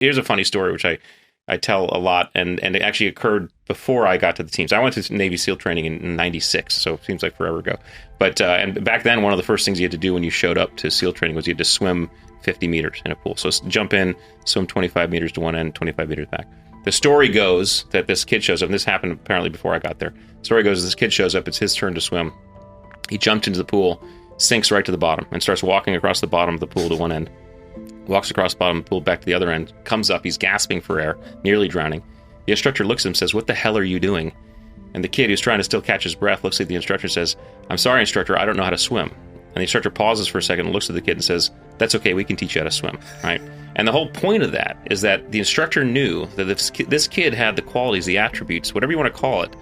here's a funny story, which I tell a lot, and it actually occurred before I got to the teams. I went to Navy SEAL training in 96, so it seems like forever ago. But and back then, one of the first things you had to do when you showed up to SEAL training was you had to swim 50 meters in a pool. So jump in, swim 25 meters to one end, 25 meters back. The story goes that this kid shows up, and this happened apparently before I got there. The story goes, this kid shows up, it's his turn to swim. He jumped into the pool, sinks right to the bottom, and starts walking across the bottom of the pool to one end. Walks across the bottom of the pool back to the other end, comes up, he's gasping for air, nearly drowning. The instructor looks at him and says, "What the hell are you doing?" And the kid, who's trying to still catch his breath, looks at the instructor and says, "I'm sorry, instructor, I don't know how to swim." And the instructor pauses for a second and looks at the kid and says, "That's okay, we can teach you how to swim," right? And the whole point of that is that the instructor knew that if this kid had the qualities, the attributes, whatever you want to call it,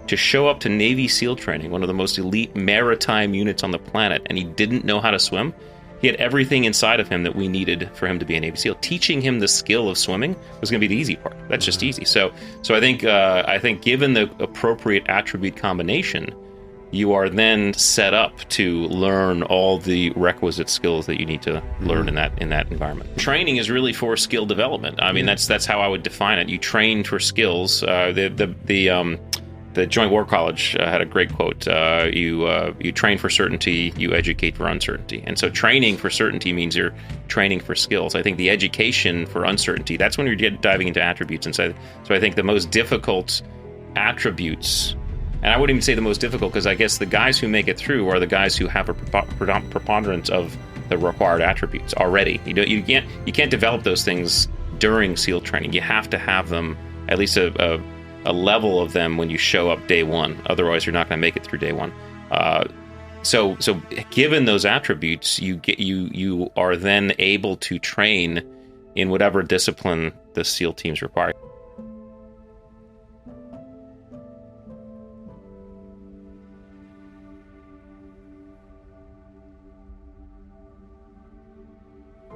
to show up to Navy SEAL training, one of the most elite maritime units on the planet, and he didn't know how to swim, he had everything inside of him that we needed for him to be a Navy SEAL. Teaching him the skill of swimming was going to be the easy part. That's just easy. So I think given the appropriate attribute combination, you are then set up to learn all the requisite skills that you need to learn in that environment. Training is really for skill development. I mean, that's how I would define it. You train for skills. The Joint War College had a great quote. You train for certainty, you educate for uncertainty. And so training for certainty means you're training for skills. I think the education for uncertainty, that's when you're diving into attributes. And so I think the most difficult attributes, and I wouldn't even say the most difficult, because I guess the guys who make it through are the guys who have a preponderance of the required attributes already. You can't develop those things during SEAL training. You have to have them, at least a level of them, when you show up day one. Otherwise, you're not going to make it through day one. So given those attributes, you are then able to train in whatever discipline the SEAL teams require.